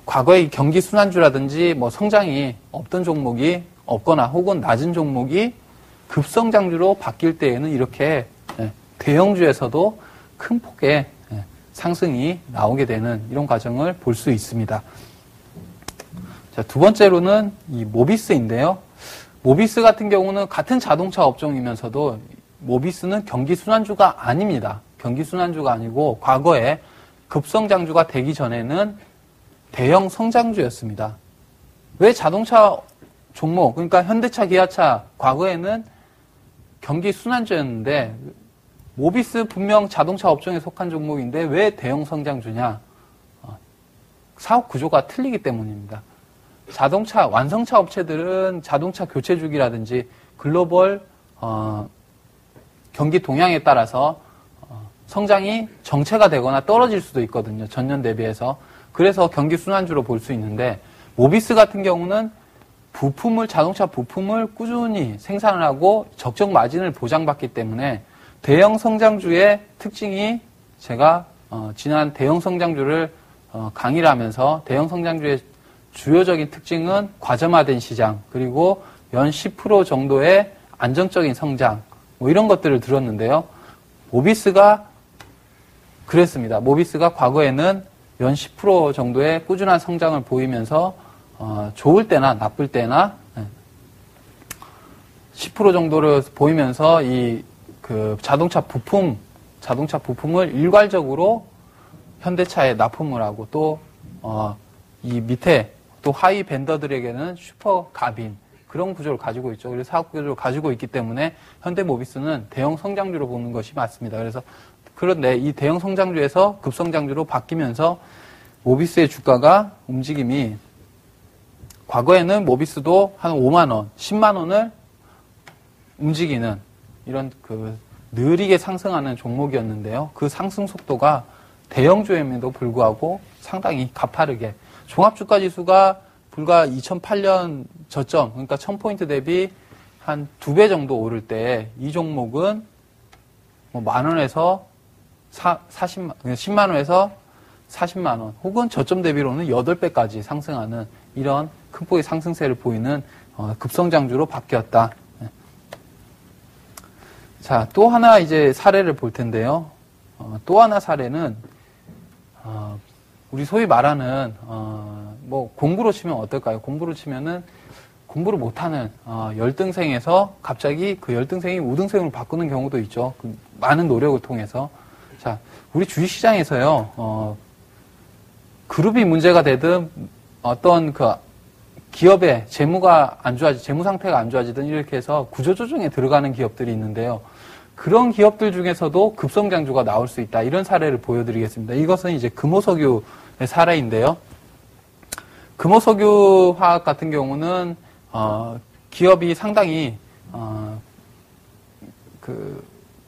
과거의 경기 순환주라든지 성장이 없던 종목이 없거나 혹은 낮은 종목이 급성장주로 바뀔 때에는 이렇게 대형주에서도 큰 폭의 상승이 나오게 되는 이런 과정을 볼 수 있습니다. 자, 두 번째로는 이 모비스인데요. 모비스 같은 경우는 같은 자동차 업종이면서도 모비스는 경기 순환주가 아닙니다. 경기 순환주가 아니고 과거에 급성장주가 되기 전에는 대형 성장주였습니다. 왜 자동차 종목, 그러니까 현대차, 기아차, 과거에는 경기 순환주였는데 모비스 분명 자동차 업종에 속한 종목인데 왜 대형 성장주냐? 사업 구조가 틀리기 때문입니다. 자동차, 완성차 업체들은 자동차 교체 주기라든지 글로벌 경기 동향에 따라서 성장이 정체가 되거나 떨어질 수도 있거든요. 전년 대비해서. 그래서 경기 순환주로 볼 수 있는데 모비스 같은 경우는 자동차 부품을 꾸준히 생산을 하고 적정 마진을 보장받기 때문에 대형 성장주의 특징이 제가 지난 대형 성장주를 강의를 하면서 대형 성장주의 주요적인 특징은 과점화된 시장 그리고 연 10% 정도의 안정적인 성장 이런 것들을 들었는데요. 모비스가 그랬습니다. 모비스가 과거에는 연 10% 정도의 꾸준한 성장을 보이면서 좋을 때나 나쁠 때나 10% 정도를 보이면서 자동차 부품을 일괄적으로 현대차에 납품을 하고 또 이 밑에 또 하위 벤더들에게는 슈퍼 갑인 그런 구조를 가지고 있죠. 그래서 사업 구조를 가지고 있기 때문에 현대모비스는 대형 성장주로 보는 것이 맞습니다. 그런데 이 대형 성장주에서 급성장주로 바뀌면서 모비스의 주가가 움직임이 과거에는 모비스도 한 5만 원, 10만 원을 움직이는 이런 느리게 상승하는 종목이었는데요. 그 상승 속도가 대형주임에도 불구하고 상당히 가파르게 종합주가지수가 불과 2008년 저점, 그러니까 1000포인트 대비 한 2배 정도 오를 때 이 종목은 만 원에서 10만 원에서 40만 원, 혹은 저점 대비로는 8배까지 상승하는 이런 큰 폭의 상승세를 보이는 급성장주로 바뀌었다. 자, 또 하나 이제 사례를 볼 텐데요. 또 하나 사례는 우리 소위 말하는 공부로 치면 어떨까요? 공부로 치면은 공부를 못하는 열등생에서 갑자기 그 열등생이 우등생으로 바꾸는 경우도 있죠. 많은 노력을 통해서. 자, 우리 주식시장에서요. 그룹이 문제가 되든 어떤 기업의 재무 상태가 안 좋아지든 이렇게 해서 구조조정에 들어가는 기업들이 있는데요. 그런 기업들 중에서도 급성장주가 나올 수 있다. 이런 사례를 보여드리겠습니다. 이것은 이제 금호석유의 사례인데요. 금호석유화학 같은 경우는 기업이 상당히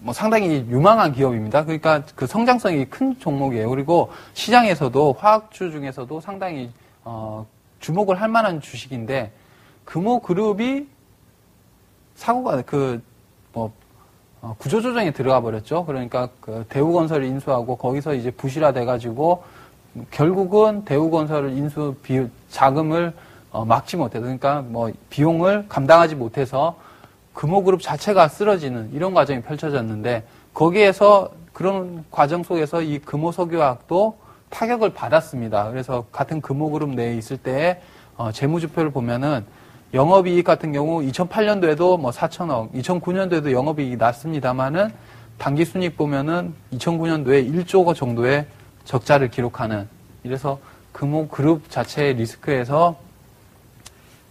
뭐 상당히 유망한 기업입니다. 그러니까 그 성장성이 큰 종목이에요. 그리고 시장에서도 화학주 중에서도 상당히 주목을 할 만한 주식인데 금호그룹이 사고가 구조조정에 들어가 버렸죠. 그러니까 그 대우건설을 인수하고 거기서 이제 부실화돼 가지고 결국은 대우건설을 자금을 막지 못해서 그러니까 뭐 비용을 감당하지 못해서 금호그룹 자체가 쓰러지는 이런 과정이 펼쳐졌는데 거기에서 그런 과정 속에서 이 금호석유화학도 타격을 받았습니다. 그래서 같은 금호그룹 내에 있을 때 재무지표를 보면은 영업이익 같은 경우 2008년도에도 뭐 4천억, 2009년도에도 영업이익이 났습니다만은 당기순이익 보면은 2009년도에 1조 정도의 적자를 기록하는 이래서 금호그룹 자체의 리스크에서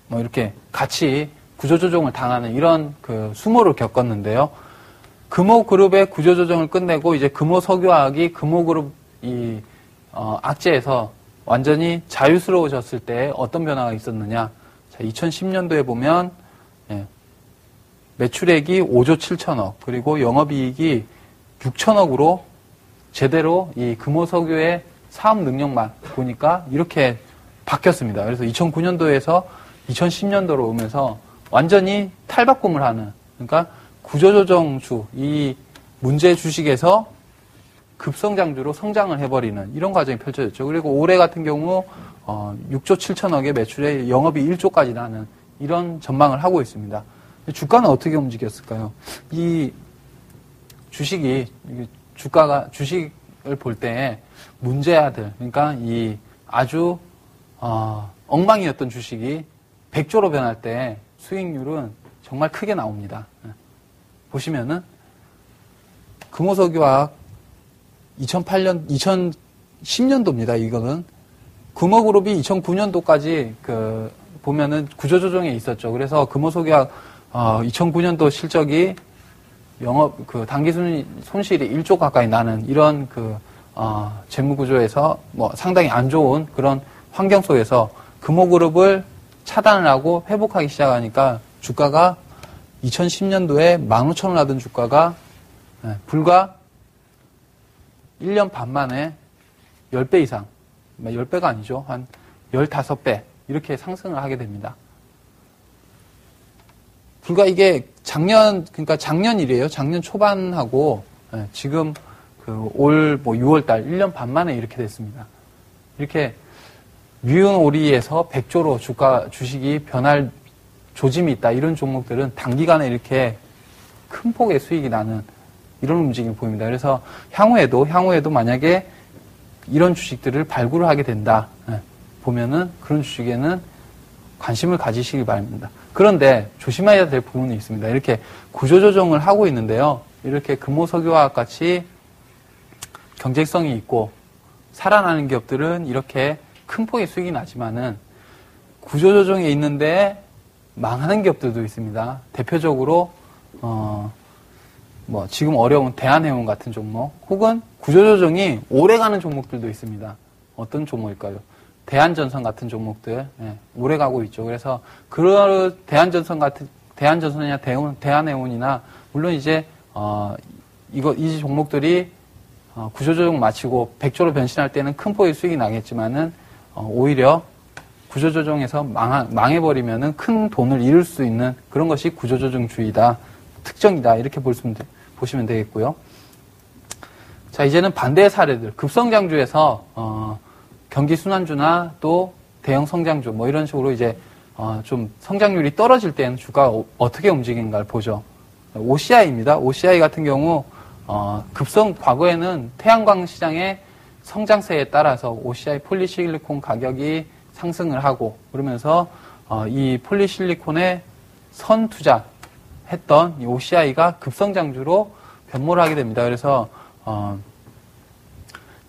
뭐 이렇게 같이 구조조정을 당하는 이런 그 수모를 겪었는데요. 금호그룹의 구조조정을 끝내고 이제 금호석유화학이 금호그룹 악재에서 완전히 자유스러워졌을 때 어떤 변화가 있었느냐. 자, 2010년도에 보면 매출액이 5조 7천억 그리고 영업이익이 6천억으로 제대로 이 금호석유의 사업 능력만 보니까 이렇게 바뀌었습니다. 그래서 2009년도에서 2010년도로 오면서 완전히 탈바꿈을 하는 그러니까 구조조정주 이 문제 주식에서 급성장주로 성장을 해버리는 이런 과정이 펼쳐졌죠. 그리고 올해 같은 경우 6조 7천억의 매출에 영업이 1조까지 나는 이런 전망을 하고 있습니다. 주가는 어떻게 움직였을까요? 이 주식을 볼 때 문제아들 그러니까 이 아주 엉망이었던 주식이 100조로 변할 때 수익률은 정말 크게 나옵니다. 보시면은 금호석유화학 2010년도입니다. 이거는 금호그룹이 2009년도까지 보면은 구조조정에 있었죠. 그래서 금호석유화학 2009년도 실적이 당기 손실이 1조 가까이 나는 이런 재무구조에서 뭐 상당히 안 좋은 그런 환경 속에서 금호그룹을 차단을 하고 회복하기 시작하니까 주가가 2010년도에 15,000원 하던 주가가 불과 1년 반 만에 10배 이상, 10배가 아니죠. 한 15배 이렇게 상승을 하게 됩니다. 불과 이게 그러니까 작년이래요. 작년 초반하고 지금 올 6월달 1년 반 만에 이렇게 됐습니다. 이렇게 미운오리에서 100조로 주식이 변할 조짐이 있다. 이런 종목들은 단기간에 이렇게 큰 폭의 수익이 나는 이런 움직임이 보입니다. 그래서 향후에도 만약에 이런 주식들을 발굴을 하게 된다. 보면은 그런 주식에는 관심을 가지시기 바랍니다. 그런데 조심해야 될 부분이 있습니다. 이렇게 구조조정을 하고 있는데요. 이렇게 금호석유화학 같이 경쟁성이 있고 살아나는 기업들은 이렇게 큰 폭의 수익이 나지만은 구조조정에 있는데 망하는 기업들도 있습니다. 대표적으로 지금 어려운 대한해운 같은 종목 혹은 구조조정이 오래가는 종목들도 있습니다. 어떤 종목일까요? 대한전선 같은 종목들 오래 가고 있죠. 그래서 대한전선이나 대한해운이나 물론 이제 이 종목들이 구조조정 마치고 100조로 변신할 때는 큰 폭의 수익이 나겠지만은 오히려 구조조정에서 망해버리면은 큰 돈을 잃을 수 있는 그런 것이 구조조정주의다. 특정이다. 이렇게 보시면 되겠고요. 자, 이제는 반대의 사례들. 급성장주에서, 경기순환주나 또 대형 성장주, 뭐 이런 식으로 이제, 좀 성장률이 떨어질 때는 주가가 어떻게 움직이는가를 보죠. OCI입니다. OCI 같은 경우, 과거에는 태양광 시장의 성장세에 따라서 OCI 폴리실리콘 가격이 상승을 하고 그러면서 이 폴리실리콘에 선 투자했던 이 OCI가 급성장주로 변모를 하게 됩니다. 그래서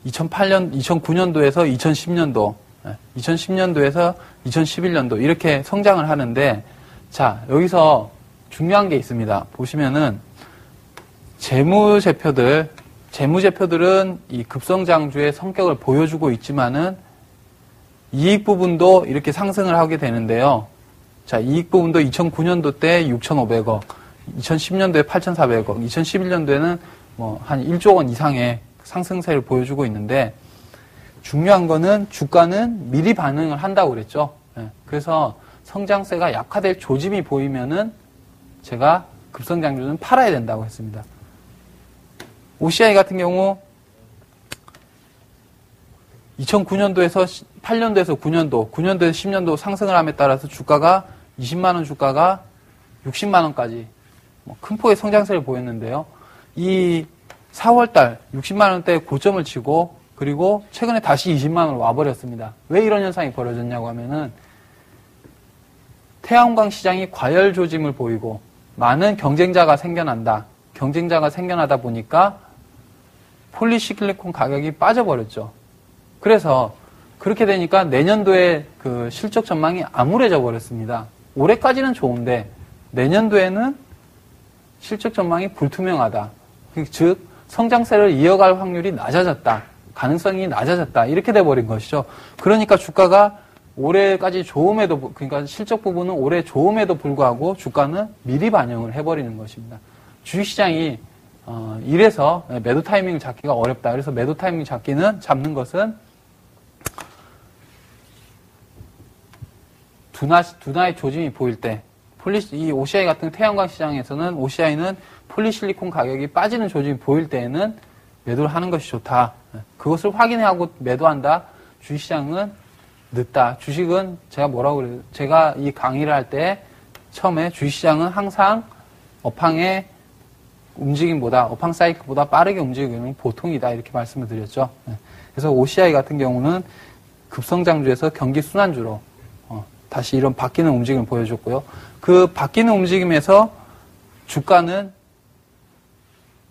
2009년도에서 2010년도, 2010년도에서 2011년도 이렇게 성장을 하는데 자, 여기서 중요한 게 있습니다. 보시면은 재무제표들은 이 급성장주의 성격을 보여주고 있지만은 이익 부분도 이렇게 상승을 하게 되는데요. 자, 이익 부분도 2009년도 때 6,500억, 2010년도에 8,400억, 2011년도에는 뭐 한 1조 원 이상의 상승세를 보여주고 있는데 중요한 거는 주가는 미리 반응을 한다고 그랬죠. 예, 그래서 성장세가 약화될 조짐이 보이면은 제가 급성장주는 팔아야 된다고 했습니다. OCI 같은 경우 2009년도에서 8년도에서 9년도, 9년도에서 10년도 상승을 함에 따라서 주가가 20만원 주가가 60만원까지 큰 폭의 성장세를 보였는데요. 이 4월달 60만원대 고점을 치고 그리고 최근에 다시 20만원으로 와버렸습니다. 왜 이런 현상이 벌어졌냐고 하면은 태양광 시장이 과열 조짐을 보이고 많은 경쟁자가 생겨난다. 경쟁자가 생겨나다 보니까 폴리시실리콘 가격이 빠져버렸죠. 그래서 그렇게 되니까 내년도에 그 실적 전망이 암울해져 버렸습니다. 올해까지는 좋은데 내년도에는 실적 전망이 불투명하다. 즉 성장세를 이어갈 확률이 낮아졌다. 가능성이 낮아졌다. 이렇게 돼버린 것이죠. 그러니까 주가가 올해까지 좋음에도, 그러니까 실적 부분은 올해 좋음에도 불구하고 주가는 미리 반영을 해버리는 것입니다. 주식시장이 이래서 매도 타이밍을 잡기가 어렵다. 그래서 매도 타이밍 잡는 것은 둔화의 조짐이 보일 때, 이 OCI 같은 태양광 시장에서는 OCI는 폴리실리콘 가격이 빠지는 조짐이 보일 때에는 매도를 하는 것이 좋다. 그것을 확인하고 매도한다. 주식시장은 늦다. 주식은 제가 뭐라고 그래요? 제가 이 강의를 할 때 처음에 주식시장은 항상 업황의 움직임보다, 업황 사이클보다 빠르게 움직이는 보통이다. 이렇게 말씀을 드렸죠. 그래서 OCI 같은 경우는 급성장주에서 경기 순환주로 다시 이런 바뀌는 움직임을 보여줬고요. 그 바뀌는 움직임에서 주가는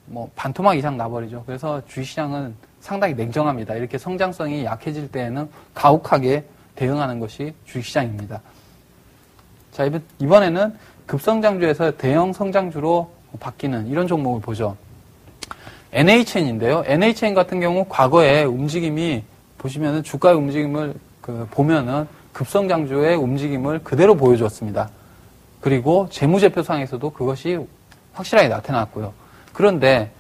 뭐 반토막 이상 나버리죠. 그래서 주식시장은 상당히 냉정합니다. 이렇게 성장성이 약해질 때에는 가혹하게 대응하는 것이 주식시장입니다. 자, 이번에는 급성장주에서 대형 성장주로 바뀌는 이런 종목을 보죠. NHN인데요. NHN 같은 경우 과거에 움직임이 보시면은 주가의 움직임을 보면은 급성장주의 움직임을 그대로 보여줬습니다. 그리고 재무제표상에서도 그것이 확실하게 나타났고요. 그런데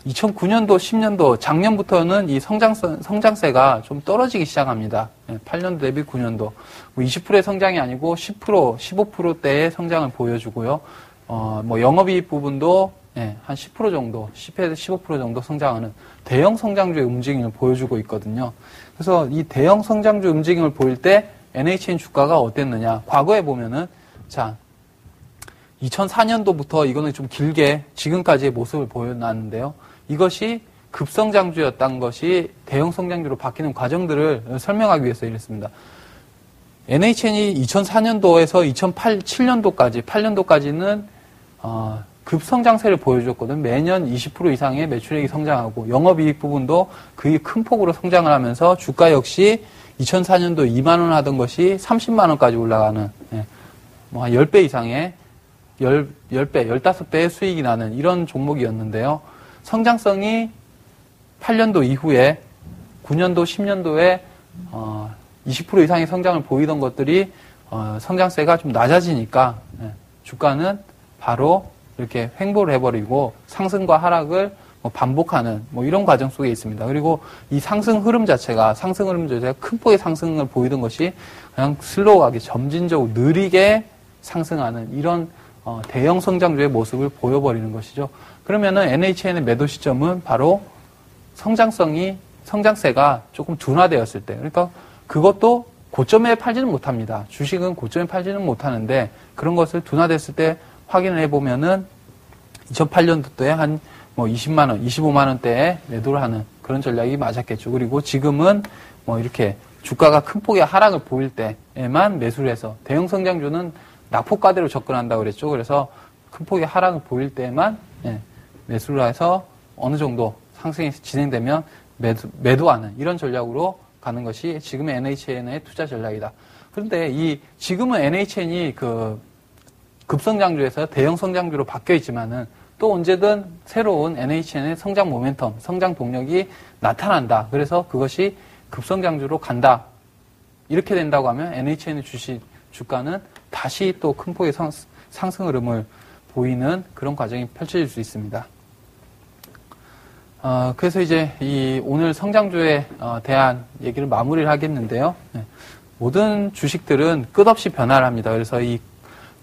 2009년도, 10년도, 작년부터는 이 성장세가 좀 떨어지기 시작합니다. 8년도 대비 9년도. 20%의 성장이 아니고 10%, 15%대의 성장을 보여주고요. 뭐 영업이익 부분도 한 10% 정도, 10에서 15% 정도 성장하는 대형 성장주의 움직임을 보여주고 있거든요. 그래서 이 대형 성장주 움직임을 보일 때 NHN 주가가 어땠느냐. 과거에 보면은, 자, 2004년도부터 이거는 좀 길게 지금까지의 모습을 보여놨는데요. 이것이 급성장주였던 것이 대형 성장주로 바뀌는 과정들을 설명하기 위해서 이랬습니다. NHN이 2004년도에서 2007년도까지, 8년도까지는 급성장세를 보여줬거든. 매년 20% 이상의 매출액이 성장하고 영업이익 부분도 거의 큰 폭으로 성장을 하면서 주가 역시 2004년도 2만 원 하던 것이 30만 원까지 올라가는 뭐 한 10배 이상의 10배, 15배의 수익이 나는 이런 종목이었는데요. 성장성이 8년도 이후에 9년도, 10년도에 20% 이상의 성장을 보이던 것들이 성장세가 좀 낮아지니까 주가는 바로 이렇게 횡보를 해버리고 상승과 하락을 반복하는 이런 과정 속에 있습니다. 그리고 이 상승 흐름 자체가 큰 폭의 상승을 보이던 것이 그냥 슬로우하게 점진적으로 느리게 상승하는 이런 대형 성장주의 모습을 보여버리는 것이죠. 그러면은 NHN의 매도 시점은 바로 성장세가 조금 둔화되었을 때. 그러니까 그것도 고점에 팔지는 못합니다. 주식은 고점에 팔지는 못하는데 그런 것을 둔화됐을 때 확인을 해보면은 2008년도에 한 20만원, 25만원대에 매도를 하는 그런 전략이 맞았겠죠. 그리고 지금은 이렇게 주가가 큰 폭의 하락을 보일 때에만 매수를 해서 대형 성장주는 낙폭과대로 접근한다고 그랬죠. 그래서 큰 폭의 하락을 보일 때만 매수를 해서 어느 정도 상승이 진행되면 매도하는 이런 전략으로 가는 것이 지금의 NHN의 투자 전략이다. 그런데 지금은 NHN이 급성장주에서 대형 성장주로 바뀌어 있지만은 또 언제든 새로운 NHN의 성장 모멘텀, 성장 동력이 나타난다. 그래서 그것이 급성장주로 간다. 이렇게 된다고 하면 NHN의 주가는 다시 또 큰 폭의 상승 흐름을 보이는 그런 과정이 펼쳐질 수 있습니다. 그래서 이제 오늘 성장주에 대한 얘기를 마무리를 하겠는데요. 네. 모든 주식들은 끝없이 변화를 합니다. 그래서 이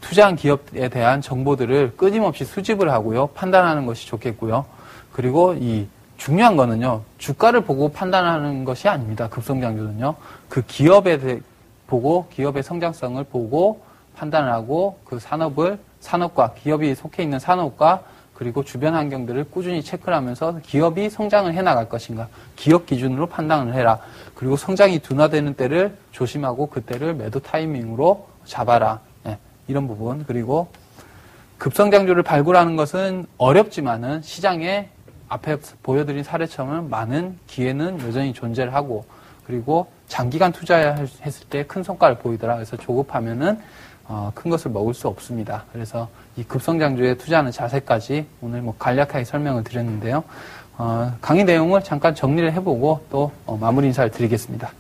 투자한 기업에 대한 정보들을 끊임없이 수집을 하고요. 판단하는 것이 좋겠고요. 그리고 이 중요한 거는요. 주가를 보고 판단하는 것이 아닙니다. 급성장주는요. 그 기업에 보고 기업의 성장성을 보고 판단을 하고 그 산업과 기업이 속해 있는 산업과 그리고 주변 환경들을 꾸준히 체크를 하면서 기업이 성장을 해나갈 것인가. 기업 기준으로 판단을 해라. 그리고 성장이 둔화되는 때를 조심하고 그때를 매도 타이밍으로 잡아라. 네, 이런 부분. 그리고 급성장주를 발굴하는 것은 어렵지만은 시장에 앞에 보여드린 사례처럼 많은 기회는 여전히 존재를 하고 그리고 장기간 투자했을 때 큰 성과를 보이더라. 그래서 조급하면은 큰 것을 먹을 수 없습니다. 그래서 이 급성장주에 투자하는 자세까지 오늘 간략하게 설명을 드렸는데요. 강의 내용을 잠깐 정리를 해보고 또 마무리 인사를 드리겠습니다.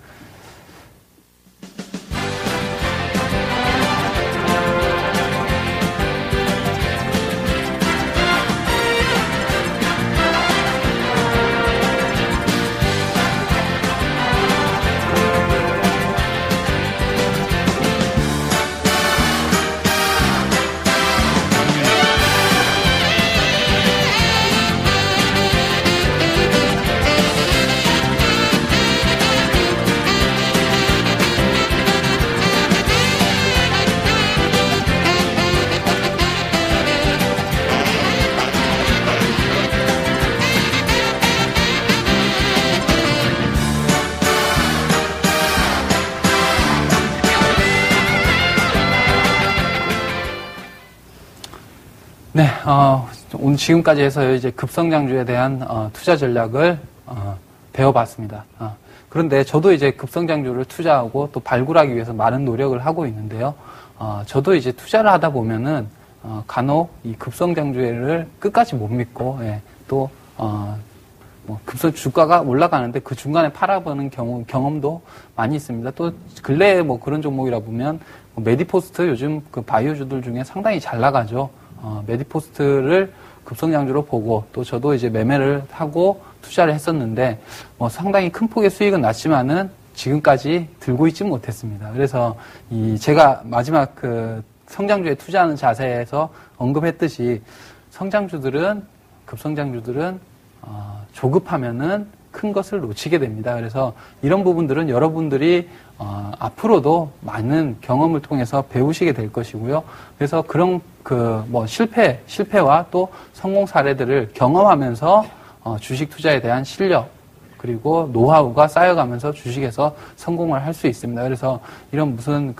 네, 오늘 지금까지 해서 이제 급성장주에 대한 투자 전략을 배워봤습니다. 그런데 저도 이제 급성장주를 투자하고 또 발굴하기 위해서 많은 노력을 하고 있는데요. 저도 이제 투자를 하다 보면은 간혹 이 급성장주를 끝까지 못 믿고 또 급성 주가가 올라가는데 그 중간에 팔아보는 경험도 많이 있습니다. 또 근래에 그런 종목이라 보면 메디포스트 요즘 그 바이오주들 중에 상당히 잘 나가죠. 메디포스트를 급성장주로 보고 또 저도 이제 매매를 하고 투자를 했었는데 상당히 큰 폭의 수익은 났지만은 지금까지 들고 있지 못했습니다. 그래서 제가 마지막 그 성장주에 투자하는 자세에서 언급했듯이 급성장주들은 조급하면은 큰 것을 놓치게 됩니다. 그래서 이런 부분들은 여러분들이 앞으로도 많은 경험을 통해서 배우시게 될 것이고요. 그래서 그런 실패와 또 성공 사례들을 경험하면서 주식 투자에 대한 실력 그리고 노하우가 쌓여가면서 주식에서 성공을 할 수 있습니다. 그래서 이런 무슨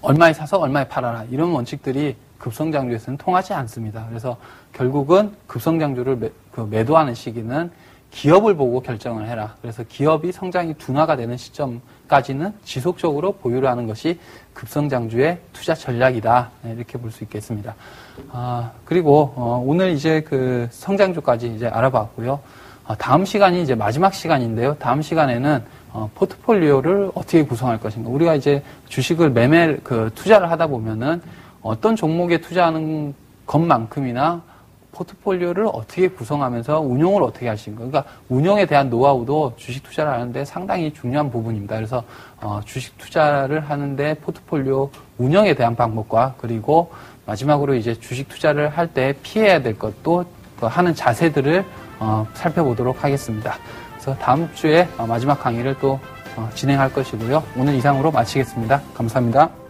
얼마에 사서 얼마에 팔아라 이런 원칙들이 급성장주에서는 통하지 않습니다. 그래서 결국은 급성장주를 매도하는 시기는 기업을 보고 결정을 해라. 그래서 기업이 성장이 둔화가 되는 시점까지는 지속적으로 보유를 하는 것이 급성장주의 투자 전략이다. 이렇게 볼 수 있겠습니다. 그리고 오늘 이제 그 성장주까지 이제 알아봤고요. 다음 시간이 이제 마지막 시간인데요. 다음 시간에는 포트폴리오를 어떻게 구성할 것인가. 우리가 이제 주식을 투자를 하다 보면은 어떤 종목에 투자하는 것만큼이나 포트폴리오를 어떻게 구성하면서 운용을 어떻게 할 수 있는가. 그러니까 운용에 대한 노하우도 주식 투자를 하는데 상당히 중요한 부분입니다. 그래서 주식 투자를 하는데 포트폴리오 운영에 대한 방법과 그리고 마지막으로 이제 주식 투자를 할 때 피해야 될 것도 하는 자세들을 살펴보도록 하겠습니다. 그래서 다음 주에 마지막 강의를 또 진행할 것이고요. 오늘 이상으로 마치겠습니다. 감사합니다.